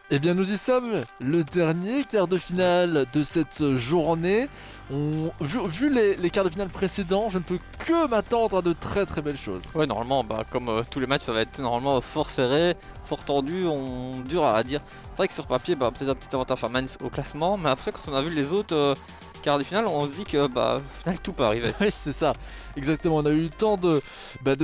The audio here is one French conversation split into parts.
Eh bien nous y sommes, le dernier quart de finale de cette journée. Vu les quarts de finale précédents, je ne peux que m'attendre à de très très belles choses. Ouais, normalement, comme tous les matchs, ça va être normalement fort serré, fort tendu, dur à dire. C'est vrai que sur papier, peut-être un petit avantage à Mainz au classement, mais après, quand on a vu les autres quarts de finale, on se dit que au final, tout peut arriver. Oui, c'est ça, exactement. On a eu le temps de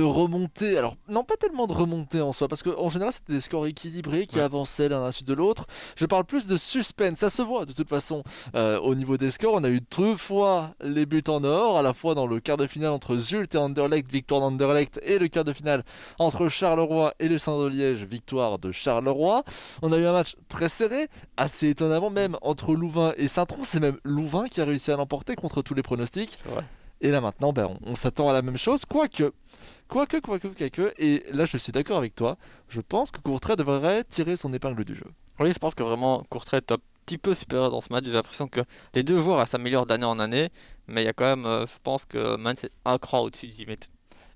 remonter. Alors, non, pas tellement de remonter en soi, parce qu'en général, c'était des scores équilibrés qui avançaient l'un à la suite de l'autre. Je parle plus de suspense, ça se voit de toute façon au niveau des scores. On a eu 2 fois les buts en or, à la fois dans le quart de finale entre Zulte et Anderlecht, victoire d'Anderlecht, et le quart de finale entre Charleroi et le Saint-Liège, victoire de Charleroi. On a eu un match très serré, assez étonnamment même, entre Louvain et Saint-Tron. C'est même Louvain qui a réussi à l'emporter contre tous les pronostics. C'est vrai. Et là maintenant, on s'attend à la même chose, quoique. Et là, je suis d'accord avec toi. Je pense que Courtrai devrait tirer son épingle du jeu. Oui, je pense que vraiment, Courtrai est un petit peu supérieur dans ce match. J'ai l'impression que les deux joueurs s'améliorent d'année en année, mais il y a quand même, je pense que Mainz est un cran au-dessus du Zenit.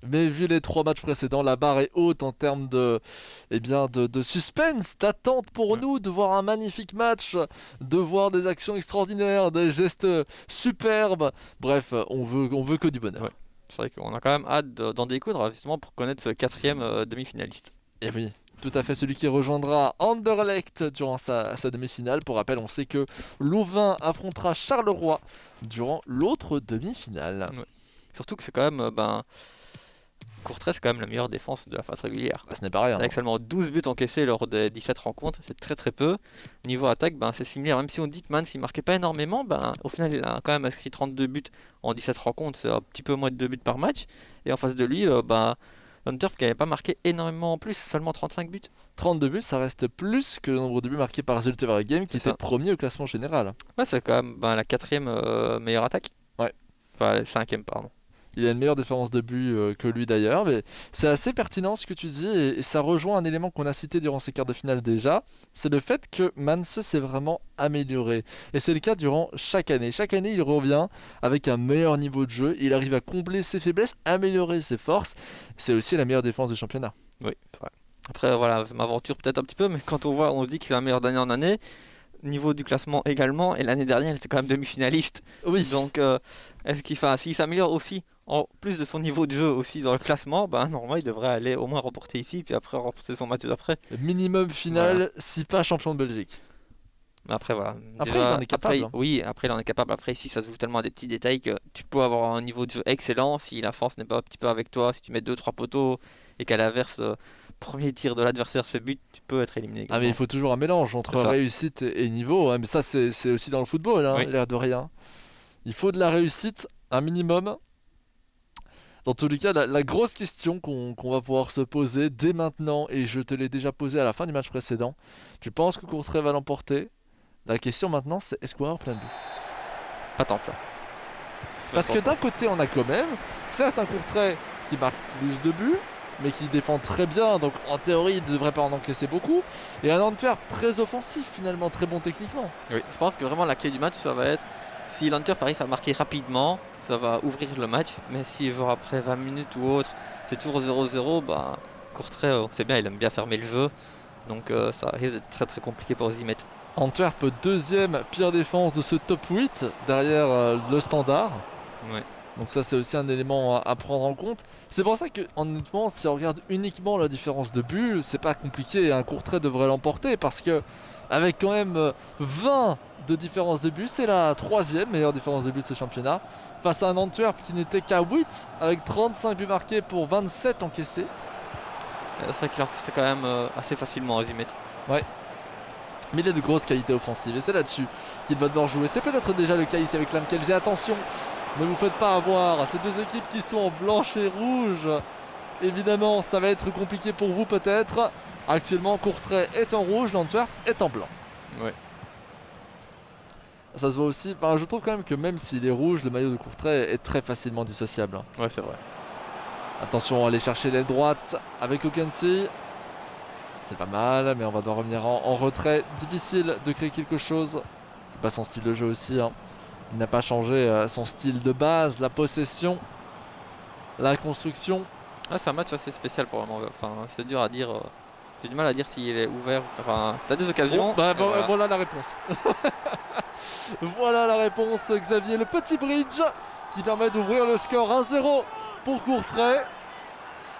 Mais vu les 3 matchs précédents, la barre est haute en termes de suspense, d'attente pour nous, de voir un magnifique match, de voir des actions extraordinaires, des gestes superbes. Bref, on veut que du bonheur. Ouais. C'est vrai qu'on a quand même hâte d'en découdre, justement, pour connaître ce 4e demi-finaliste. Et oui, tout à fait, celui qui rejoindra Anderlecht durant sa demi-finale. Pour rappel, on sait que Louvain affrontera Charleroi durant l'autre demi-finale. Ouais. Surtout que c'est quand même... Courtrai, c'est quand même la meilleure défense de la phase régulière. Ce n'est pas rien. Avec seulement 12 buts encaissés lors des 17 rencontres, c'est très très peu. Niveau attaque, c'est similaire. Même si on dit que Mainz ne marquait pas énormément, au final il a quand même inscrit 32 buts en 17 rencontres, c'est un petit peu moins de 2 buts par match. Et en face de lui, Antwerp qui n'avait pas marqué énormément en plus, seulement 35 buts. 32 buts, ça reste plus que le nombre de buts marqués par Zulte Waregem qui était premier au classement général. Ouais, c'est quand même la 4e meilleure attaque. Ouais. Enfin, la 5e, pardon. Il a une meilleure différence de but que lui d'ailleurs, mais c'est assez pertinent ce que tu dis et ça rejoint un élément qu'on a cité durant ces quarts de finale déjà, c'est le fait que Mainz s'est vraiment amélioré. Et c'est le cas durant chaque année. Chaque année, il revient avec un meilleur niveau de jeu, il arrive à combler ses faiblesses, améliorer ses forces. C'est aussi la meilleure défense du championnat. Oui, c'est vrai. Après, voilà, je m'aventure peut-être un petit peu, mais quand on se dit qu'il est meilleur d'année en année, niveau du classement également, et l'année dernière, il était quand même demi-finaliste. Oui. Donc, s'il s'améliore aussi, en plus de son niveau de jeu aussi dans le classement, normalement, il devrait aller au moins remporter ici, puis après remporter son match d'après. Minimum final, voilà. Si pas champion de Belgique. Mais après, voilà. Après, il en est capable. Oui, après, il en est capable. Après, ici, ça se joue tellement à des petits détails que tu peux avoir un niveau de jeu excellent. Si la force n'est pas un petit peu avec toi, si tu mets 2-3 poteaux et qu'à l'inverse, premier tir de l'adversaire se bute, tu peux être éliminé. Ah, mais il faut toujours un mélange entre réussite et niveau. Mais ça, c'est aussi dans le football, oui. L'air de rien. Il faut de la réussite, un minimum. Dans tous les cas, la grosse question qu'on va pouvoir se poser dès maintenant, et je te l'ai déjà posée à la fin du match précédent, tu penses que Courtrai va l'emporter? La question maintenant, c'est est-ce qu'on va avoir plein de buts? Pas tant que ça. Parce que d'un côté, on a quand même, certes, un Courtrai qui marque plus de buts, mais qui défend très bien, donc en théorie, il ne devrait pas en encaisser beaucoup, et un Antwerp très offensif, finalement, très bon techniquement. Oui, je pense que vraiment la clé du match, ça va être si l'Antwerp arrive à marquer rapidement, ça va ouvrir le match, mais si genre après 20 minutes ou autre, c'est toujours 0-0, Courtrai, c'est bien, il aime bien fermer le jeu, donc ça risque d'être très très compliqué pour Zenit. Antwerp, deuxième pire défense de ce top 8, derrière le Standard. Ouais. Donc ça, c'est aussi un élément à prendre en compte. C'est pour ça que, honnêtement, si on regarde uniquement la différence de but, c'est pas compliqué, un Courtrai devrait l'emporter, parce que avec quand même 20 de différence de but, c'est la 3e meilleure différence de but de ce championnat, face à un Antwerp qui n'était qu'à 8, avec 35 buts marqués pour 27 encaissés. C'est vrai qu'il a encaissé quand même assez facilement à Zenit. Ouais. Mais il a de grosses qualités offensives, et c'est là-dessus qu'il va devoir jouer. C'est peut-être déjà le cas ici avec l'Amkelg. Attention, ne vous faites pas avoir, ces deux équipes qui sont en blanche et rouge, Évidemment, ça va être compliqué pour vous peut-être. Actuellement, Courtrai est en rouge, l'Antwerp est en blanc. Ouais. Ça se voit aussi. Enfin, je trouve quand même que même s'il est rouge, le maillot de Courtrai est très facilement dissociable. Ouais, c'est vrai. Attention à aller chercher l'aile droite avec Okensi. C'est pas mal, mais on va devoir revenir en retrait. Difficile de créer quelque chose. C'est pas son style de jeu aussi. Il n'a pas changé son style de base, la possession, la construction. Ah, c'est un match assez spécial pour le moment. Enfin, c'est dur à dire. J'ai du mal à dire s'il est ouvert. Enfin, t'as des occasions. Voilà la réponse. Voilà la réponse, Xavier. Le petit bridge qui permet d'ouvrir le score 1-0 pour Courtrai.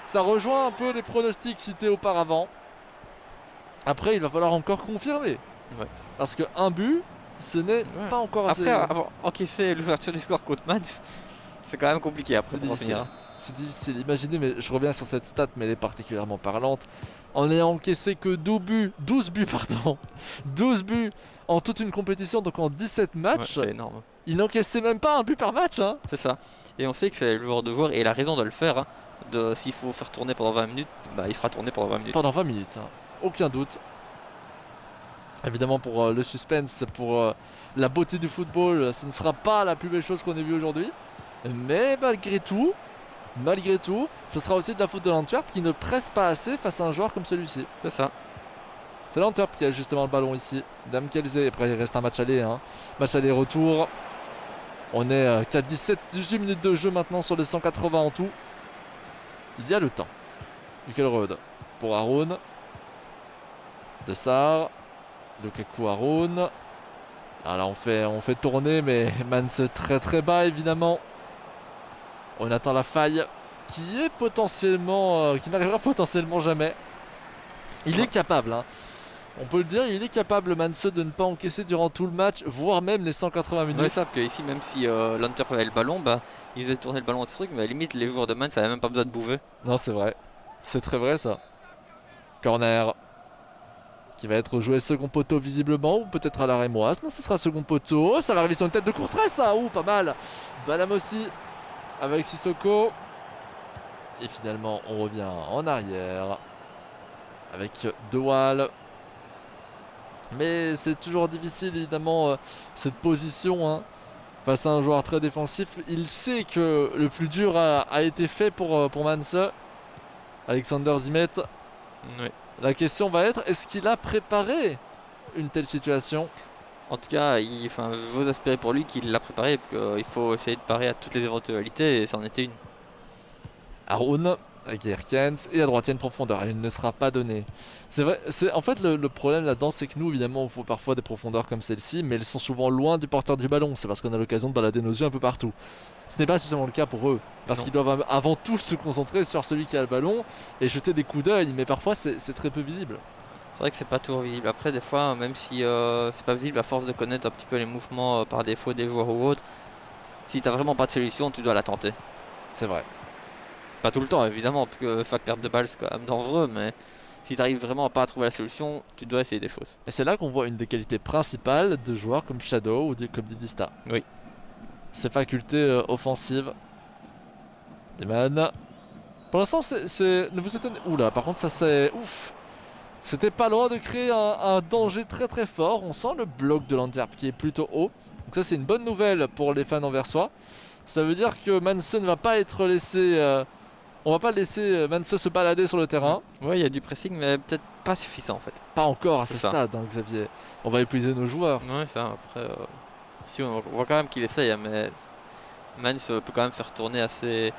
Ça rejoint un peu les pronostics cités auparavant. Après, il va falloir encore confirmer. Ouais. Parce qu'un but, ce n'est pas encore assez. Après, avoir encaissé l'ouverture du score contre Mans, c'est quand même compliqué après pour finir. C'est difficile. Imaginez, mais je reviens sur cette stat, mais elle est particulièrement parlante. En n'ayant encaissé que 12 buts, 12 buts en toute une compétition, donc en 17 matchs. Ouais, c'est énorme. Il n'encaissait même pas un but par match. C'est ça. Et on sait que c'est le joueur de joueur et il a raison de le faire. S'il faut faire tourner pendant 20 minutes, il fera tourner pendant 20 minutes. Pendant 20 minutes, aucun doute. Évidemment, pour le suspense, pour la beauté du football, ce ne sera pas la plus belle chose qu'on ait vue aujourd'hui. Mais malgré tout, ce sera aussi de la faute de l'Antwerp qui ne presse pas assez face à un joueur comme celui-ci. C'est ça. C'est l'Antwerp qui a justement le ballon ici. Dame Kelze, après il reste un match aller. Match aller-retour. On est qu'à 18 minutes de jeu maintenant sur les 180 en tout. Il y a le temps. Hülkenrode pour Haroun. De Sar. Lukaku Haroun. Alors on fait tourner, mais Mans très très bas évidemment. On attend la faille qui est potentiellement, qui n'arrivera potentiellement jamais. Il est capable, on peut le dire, il est capable Mans de ne pas encaisser durant tout le match, voire même les 180 minutes. Ouais, ça, parce que ici, même si l'Antwerp avait le ballon, ils faisaient tourner le ballon de ce truc, mais à la limite, les joueurs de Mans n'avaient même pas besoin de bouger. Non, c'est vrai. C'est très vrai ça. Corner. Qui va être joué second poteau visiblement, ou peut-être à la rémoise. Non, ce sera second poteau. Ça va arriver sur une tête de Courtrai, ça. Ouh, pas mal. Balam aussi. Avec Sissoko. Et finalement, on revient en arrière. Avec De Waal. Mais c'est toujours difficile, évidemment, cette position. Face à un joueur très défensif. Il sait que le plus dur a été fait pour Mans. Alexander Zimet. Oui. La question va être, est-ce qu'il a préparé une telle situation? En tout cas, j'ose espérer pour lui qu'il l'a préparé, parce qu'il faut essayer de parer à toutes les éventualités, et c'en était une. Haroun, avec Herkens, et à droite il y a une profondeur, elle ne sera pas donnée. C'est vrai, en fait le problème là-dedans, c'est que nous, évidemment, il faut parfois des profondeurs comme celle-ci, mais elles sont souvent loin du porteur du ballon, c'est parce qu'on a l'occasion de balader nos yeux un peu partout. Ce n'est pas spécialement le cas pour eux, parce qu'ils doivent avant tout se concentrer sur celui qui a le ballon et jeter des coups d'œil, mais parfois c'est très peu visible. C'est vrai que c'est pas toujours visible. Après, des fois, même si c'est pas visible, à force de connaître un petit peu les mouvements par défaut des joueurs ou autres, si t'as vraiment pas de solution, tu dois la tenter. C'est vrai. Pas tout le temps, évidemment, parce que chaque perte de balle c'est quand même dangereux, mais si t'arrives vraiment pas à trouver la solution, tu dois essayer des fausses. Et c'est là qu'on voit une des qualités principales de joueurs comme Shadow ou comme Didista. Oui. Ses facultés offensives. Deman. Pour l'instant, ne vous étonnez. Oula, par contre, ça c'est. Ouf! C'était pas loin de créer un danger très très fort. On sent le bloc de l'Antwerp qui est plutôt haut. Donc, ça, c'est une bonne nouvelle pour les fans anversois. Ça veut dire que Manse ne va pas être laissé. On va pas laisser Manse se balader sur le terrain. Ouais, il y a du pressing, mais peut-être pas suffisant en fait. Pas encore à ce stade, Xavier. On va épuiser nos joueurs. Ouais, ça, après. Si on voit quand même qu'il essaye, mais Mans peut quand même faire tourner assez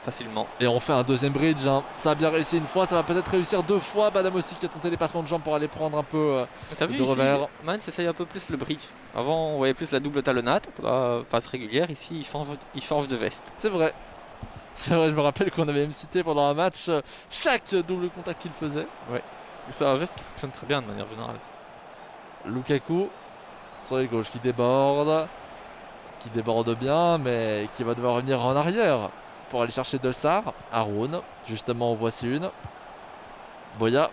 facilement. Et on fait un deuxième bridge. Ça a bien réussi une fois, ça va peut-être réussir deux fois. Badam aussi qui a tenté les passements de jambes pour aller prendre un peu T'as vu de ici, revers. Mans essaye un peu plus le bridge. Avant, on voyait plus la double talonnade pour la phase régulière. Ici, il change de veste. C'est vrai. C'est vrai, je me rappelle qu'on avait même cité pendant un match chaque double contact qu'il faisait. Ouais. C'est un geste qui fonctionne très bien de manière générale. Lukaku sur les gauches qui déborde bien, mais qui va devoir revenir en arrière pour aller chercher De Sar. Haroun, justement, en voici une. Boya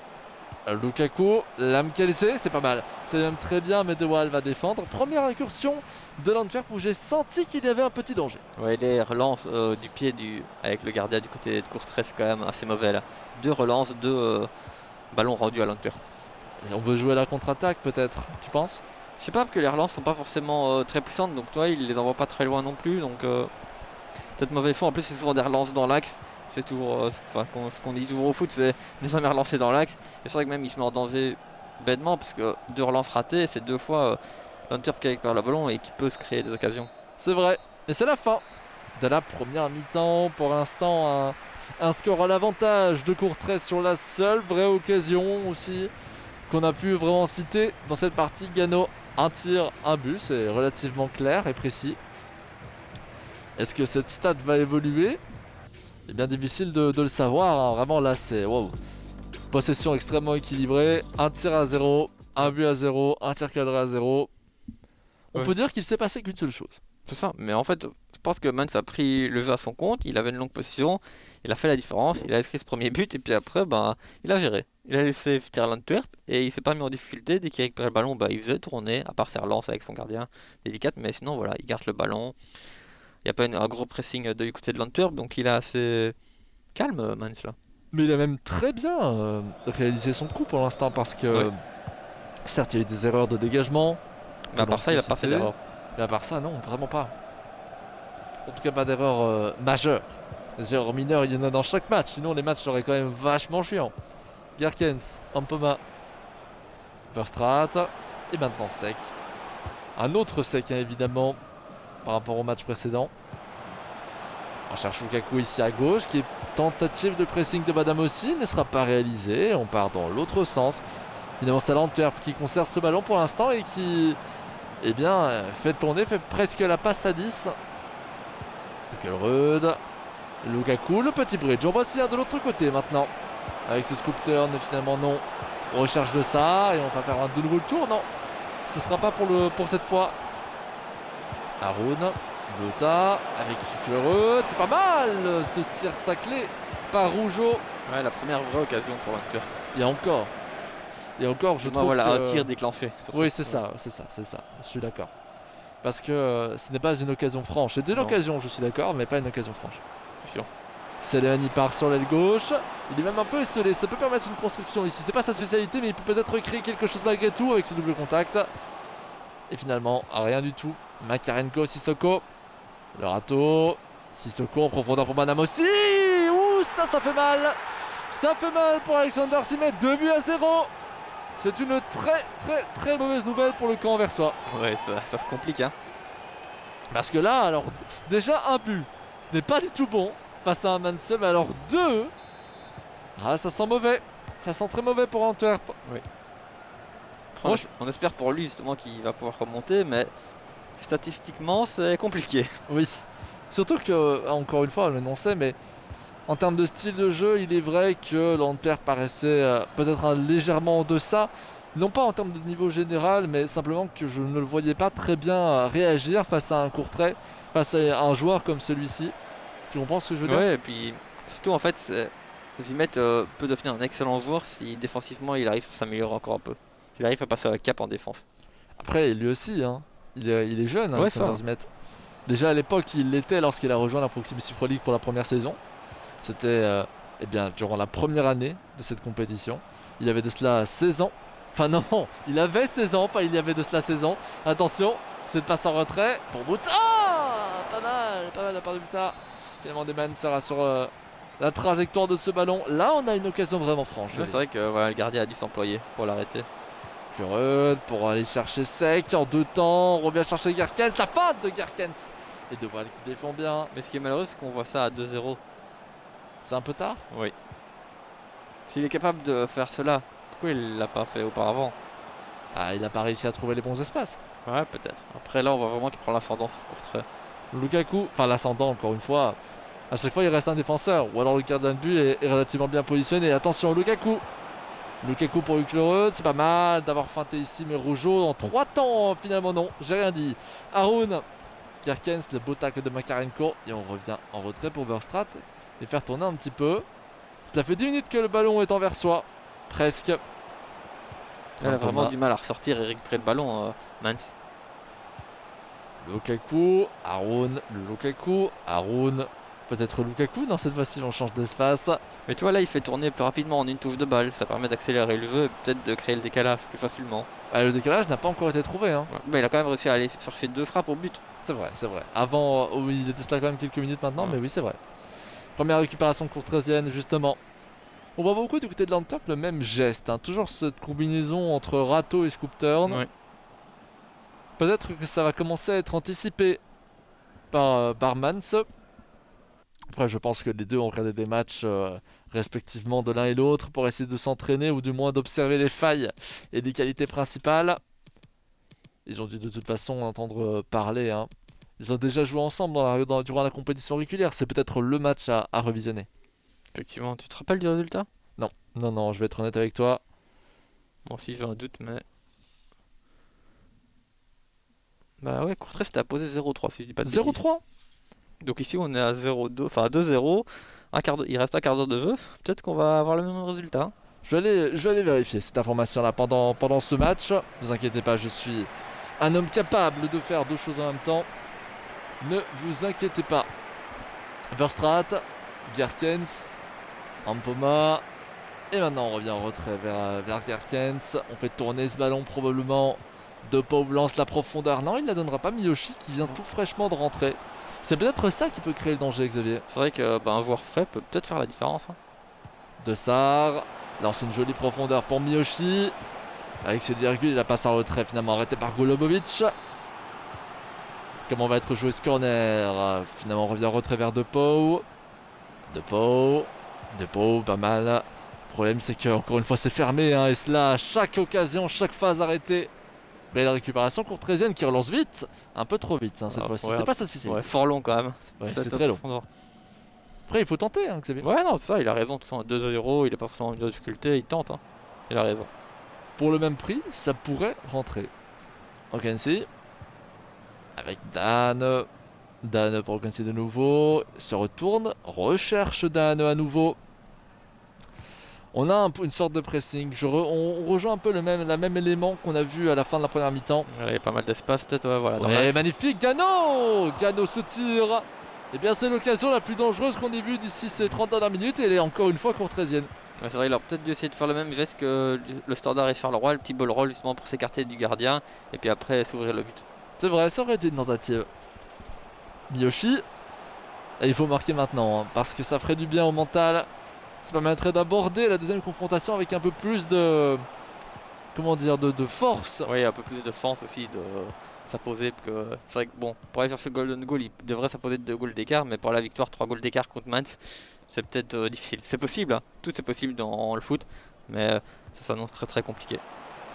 Lukaku, l'âme calissée, c'est pas mal. C'est même très bien, mais De Waal va défendre. Première incursion de l'Antwerp où j'ai senti qu'il y avait un petit danger. Ouais, les relances du pied avec le gardien du côté de Courtrai, c'est quand même assez mauvais là. 2 relances, 2 ballons rendus à l'Antwerp. On veut jouer la contre-attaque peut-être, tu penses? Je sais pas, parce que les relances sont pas forcément très puissantes, donc toi, il les envoie pas très loin non plus, donc peut-être mauvais fond. En plus, c'est souvent des relances dans l'axe. C'est toujours, ce qu'on dit toujours au foot, c'est ne jamais relancer dans l'axe. Et c'est vrai que même il se met en danger bêtement, parce que 2 relances ratées, c'est 2 fois l'Antwerp qui récupère le ballon et qui peut se créer des occasions. C'est vrai, et c'est la fin de la première mi-temps. Pour l'instant, un score à l'avantage de Courtrai sur la seule vraie occasion aussi qu'on a pu vraiment citer dans cette partie. Gano, un tir, un but, c'est relativement clair et précis. Est-ce que cette stat va évoluer? C'est bien difficile de le savoir, hein. Vraiment là c'est wow. Possession extrêmement équilibrée, un tir à 0, un but à 0, un tir cadré à 0. On Ouais. peut dire qu'il s'est passé qu'une seule chose. C'est ça, mais en fait, je pense que Mans a pris le jeu à son compte, il avait une longue position, il a fait la différence, il a inscrit ce premier but, et puis après, il a géré. Il a laissé finir l'Antwerp, et il s'est pas mis en difficulté. Dès qu'il récupérait le ballon, il faisait tourner, à part ses relances avec son gardien délicate, mais sinon, voilà, il garde le ballon. Il n'y a pas un gros pressing du côté de l'Antwerp, donc il est assez calme, Mans, là. Mais il a même très bien réalisé son coup pour l'instant parce que Ouais. certes il y a eu des erreurs de dégagement. Mais à part ça, il a pas fait d'erreur. Mais à part ça, non, vraiment pas. En tout cas, pas d'erreur majeure. Les erreurs mineures, il y en a dans chaque match. Sinon, les matchs seraient quand même vachement chiants. Gerkens, Ampoma, Verstraat. Et maintenant Sec. Un autre Sec, hein, évidemment, par rapport au match précédent. On cherche Lukaku ici à gauche, qui est tentative de pressing de Madame aussi, ne sera pas réalisée. On part dans l'autre sens. Évidemment, c'est l'Antwerp qui conserve ce ballon pour l'instant et qui, eh bien, fait tourner, fait presque la passe à 10. Ruud, Lukaku, le petit bridge. On va essayer de l'autre côté maintenant. Avec ce scoop turn, finalement non. On recherche de ça et on va faire de nouveau le tour. Non, ce sera pas pour cette fois. Haroun, Bota avec Ruud. C'est pas mal ce tir taclé par Rougeau. Ouais, la première vraie occasion pour l'Antwerp. Et encore. Et encore, je trouve Voilà, que... un tir déclenché. Oui, c'est ça. Je suis d'accord. Parce que ce n'est pas une occasion franche. C'est une Non. occasion, je suis d'accord, mais pas une occasion franche. C'est sûr. Seleman part sur l'aile gauche. Il est même un peu esselé. Ça peut permettre une construction ici. C'est pas sa spécialité, mais il peut peut-être créer quelque chose malgré tout avec ce double contact. Et finalement, rien du tout. Makarenko, Sissoko. Le râteau. Sissoko en profondeur pour Manam aussi. Ouh, ça fait mal. Ça fait mal pour Alexander Simet. 2 buts à 0. C'est une très mauvaise nouvelle pour le camp anversois. Ouais, ça se complique, hein. Parce que là, alors, déjà un but. Ce n'est pas du tout bon face à un man seul, mais alors 2. Ah, ça sent mauvais. Ça sent très mauvais pour Antwerp. On espère pour lui justement qu'il va pouvoir remonter, mais statistiquement c'est compliqué. Oui. Surtout que, encore une fois, on l'énonçait, mais en termes de style de jeu, il est vrai que l'Antwerp paraissait peut-être légèrement en deçà. Non pas en termes de niveau général, mais simplement que je ne le voyais pas très bien réagir face à un Courtrai, face à un joueur comme celui-ci. Tu comprends ce que je veux dire? Ouais, et puis surtout en fait, Zimet peut devenir un excellent joueur si défensivement il arrive à s'améliorer encore un peu. Il arrive à passer un cap en défense. Après, lui aussi, hein. Il est jeune, hein, Ouais, Alexander ça. Zimet. Déjà à l'époque, il l'était lorsqu'il a rejoint la Proximus Pro League pour la première saison. C'était eh bien, durant la première année de cette compétition. Il avait de cela 16 ans. Enfin non, il avait 16 ans, pas il y avait de cela 16 ans. Attention, cette passe en retrait pour Bouta. Pas mal la part de Bouta. Finalement, Deman sera sur la trajectoire de ce ballon. Là, on a une occasion vraiment franche. Ouais, c'est vrai que voilà, le gardien a dû s'employer pour l'arrêter. Ruud pour aller chercher Sec en 2 temps. On revient chercher Gerkens. La faute de Gerkens. Et De Waal qui défend bien. Mais ce qui est malheureux, c'est qu'on voit ça à 2-0. C'est un peu tard. Oui. S'il est capable de faire cela, pourquoi il l'a pas fait auparavant? Ah, il n'a pas réussi à trouver les bons espaces. Ouais, peut-être. Après là, on voit vraiment qu'il prend l'ascendant sur Courtrai. Lukaku, enfin l'ascendant encore une fois, à chaque fois il reste un défenseur, ou alors le gardien de but est relativement bien positionné. Attention, Lukaku pour Ruud, c'est pas mal d'avoir feinté ici, mais Rougeau en 3 temps, finalement non, j'ai rien dit. Haroun, Gerkens, le beau tacle de Makarenko, et on revient en retrait pour Verstraat, et faire tourner un petit peu. Cela fait 10 minutes que le ballon est envers soi, presque. Elle a Ampoma. vraiment du mal à ressortir et récupérer le ballon, Mans. Lukaku, Haroun. Peut-être Lukaku, non, cette fois-ci on change d'espace. Mais tu vois, là, il fait tourner plus rapidement en une touche de balle. Ça permet d'accélérer le jeu et peut-être de créer le décalage plus facilement. Le décalage n'a pas encore été trouvé, hein. Ouais. Mais il a quand même réussi à aller chercher 2 frappes au but. C'est vrai. Avant, il était là quand même quelques minutes maintenant, Ouais. mais oui, c'est vrai. Première récupération courtoisienne, justement. On voit beaucoup du côté de l'Antwerp le même geste, hein. Toujours cette combinaison entre râteau et scoop turn. Ouais. Peut-être que ça va commencer à être anticipé par Mans. Après, je pense que les deux ont regardé des matchs respectivement de l'un et l'autre pour essayer de s'entraîner ou du moins d'observer les failles et des qualités principales. Ils ont dû de toute façon entendre parler, hein. Ils ont déjà joué ensemble durant la compétition régulière. C'est peut-être le match à revisionner. Effectivement, tu te rappelles du résultat? Non, je vais être honnête avec toi. Bon, si j'ai un doute, mais. Bah ouais, Courtrai c'était à poser 0-3 si je dis pas de bêtises. 0-3. Donc ici on est à 0-2, enfin à 2-0. Il reste un quart d'heure de jeu. Peut-être qu'on va avoir le même résultat. Je vais aller vérifier cette information-là pendant ce match. Ne vous inquiétez pas, je suis un homme capable de faire deux choses en même temps. Ne vous inquiétez pas. Verstraat, Gerkens, Ampoma. Et maintenant on revient en retrait vers Gerkens. On fait tourner ce ballon probablement. De Pau lance la profondeur. Non, il ne la donnera pas. Miyoshi qui vient tout fraîchement de rentrer. C'est peut-être ça qui peut créer le danger, Xavier. C'est vrai que un joueur frais peut peut-être faire la différence. Hein. De Sar lance une jolie profondeur pour Miyoshi. Avec cette virgule, il la passe en retrait finalement arrêté par Golubovic. Comment va être joué ce corner? Finalement on revient en retrait vers De Pau. De Pau, pas mal. Le problème c'est que encore une fois c'est fermé, hein, et cela à chaque occasion, chaque phase arrêtée. Belle récupération courtrésienne qui relance vite. Un peu trop vite, hein, cette fois-ci. Ouais, C'est pas sa spécialité. Ouais, fort long quand même. Ouais, Cette c'est très long. profondeur. Après il faut tenter, hein, Xavier. Ouais, non, c'est ça, il a raison. De toute façon, à 2-0, il est pas forcément en difficulté, il tente. Hein. Il a raison. Pour le même prix, ça pourrait rentrer. Okensi. Avec Dan. Dan pour Okensi de nouveau. Se retourne. Recherche Dan à nouveau. On a une sorte de pressing. On rejoint un peu la même élément qu'on a vu à la fin de la première mi-temps. Il y a pas mal d'espace, peut-être. Ouais, voilà. dans Ouais, l'axe. magnifique. Gano se tire. Et bien c'est l'occasion la plus dangereuse qu'on ait vue d'ici ces 30 dernières minutes. Et elle est encore une fois courtrésienne. Ouais, c'est vrai, il aurait peut-être dû essayer de faire le même geste que le standard et Charleroi, le petit ball roll justement pour s'écarter du gardien et puis après s'ouvrir le but. C'est vrai, ça aurait été une tentative. Miyoshi. Et il faut marquer maintenant, hein, parce que ça ferait du bien au mental. Ça permettrait d'aborder la deuxième confrontation avec un peu plus de... Comment dire, de force. Oui, un peu plus de force aussi de s'imposer. C'est vrai que bon, pour aller chercher le golden goal, il devrait s'imposer de 2 goals d'écart, mais pour la victoire, 3 goals d'écart contre Mans, c'est peut-être difficile. C'est possible, hein. Tout est possible dans le foot, mais ça s'annonce très très compliqué.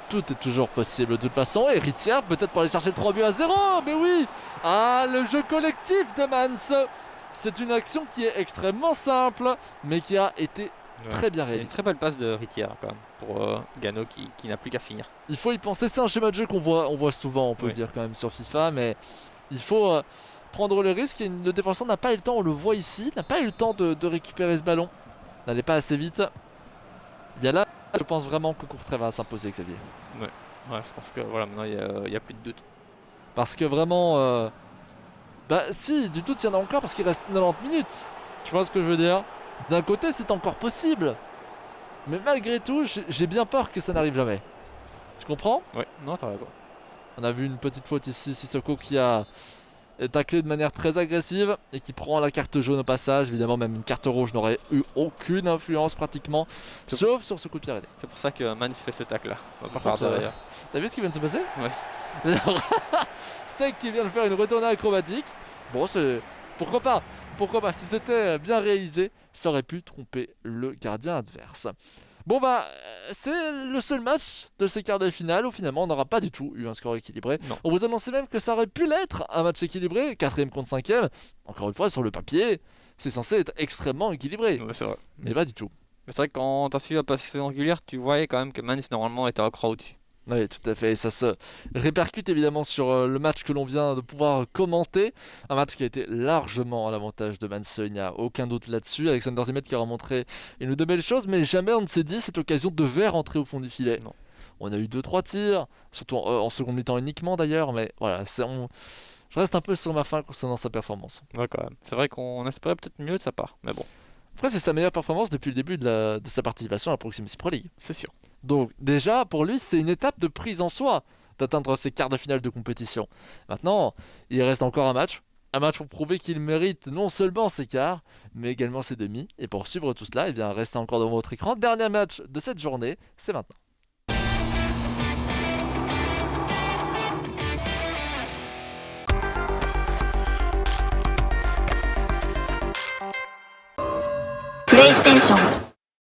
Tout est toujours possible de toute façon. Et Ritière peut-être pour aller chercher le 3-0. Mais oui. Ah, le jeu collectif de Mans. C'est une action qui est extrêmement simple, mais qui a été très bien Il y a une réalisée. très belle passe de Ritière quand même pour Gano qui n'a plus qu'à finir. Il faut y penser. C'est un schéma de jeu on voit souvent, on peut le Oui. dire quand même sur FIFA, mais il faut prendre le risque. Et le défenseur n'a pas eu le temps, on le voit ici, n'a pas eu le temps de récupérer ce ballon. N'allait pas assez vite. Il y a là, je pense vraiment que Courtrai va s'imposer, Xavier. Ouais, je pense que voilà, maintenant il y a plus de doute. Parce que vraiment... Bah si, du doute il y en a encore parce qu'il reste 90 minutes. Tu vois ce que je veux dire? D'un côté c'est encore possible. Mais malgré tout, j'ai bien peur que ça n'arrive jamais. Tu comprends? Ouais, non, t'as raison. On a vu une petite faute ici, Sissoko qui a taclé de manière très agressive et qui prend la carte jaune au passage. Évidemment même une carte rouge n'aurait eu aucune influence pratiquement, sauf sur ce coup de pied arrêté. C'est pour ça que Mans fait ce tac là. Par contre, t'as vu ce qui vient de se passer? Ouais. C'est qu'il vient de faire une retournée acrobatique. Bon, c'est... Pourquoi pas? Pourquoi pas? Si c'était bien réalisé, ça aurait pu tromper le gardien adverse. Bon bah, c'est le seul match de ces quarts de finale où finalement on n'aura pas du tout eu un score équilibré. Non. On vous annonçait même que ça aurait pu l'être, un match équilibré, 4ème contre 5ème. Encore une fois, sur le papier, c'est censé être extrêmement équilibré. Ouais, c'est vrai. Mais pas du tout. Mais c'est vrai que quand t'as suivi la saison régulière, tu voyais quand même que Mans normalement était un cran au-dessus. Oui, tout à fait. Et ça se répercute évidemment sur le match que l'on vient de pouvoir commenter. Un match qui a été largement à l'avantage de Mans, il n'y a aucun doute là-dessus. Alexander Zimet qui a remontré une de belles choses, mais jamais on ne s'est dit cette occasion devait rentrer au fond du filet. Non. On a eu 2-3 tirs, surtout en seconde mi-temps uniquement d'ailleurs, mais voilà, je reste un peu sur ma faim concernant sa performance. Ouais, quand même. C'est vrai qu'on espérait peut-être mieux de sa part, mais bon, Après, c'est sa meilleure performance depuis le début de sa participation à la Proximus Pro League. c'est sûr. Donc déjà, pour lui, c'est une étape de prise en soi d'atteindre ces quarts de finale de compétition. Maintenant, il reste encore un match. Un match pour prouver qu'il mérite non seulement ses quarts, mais également ses demi. Et pour suivre tout cela, eh bien, restez encore devant votre écran. Dernier match de cette journée, c'est maintenant. PlayStation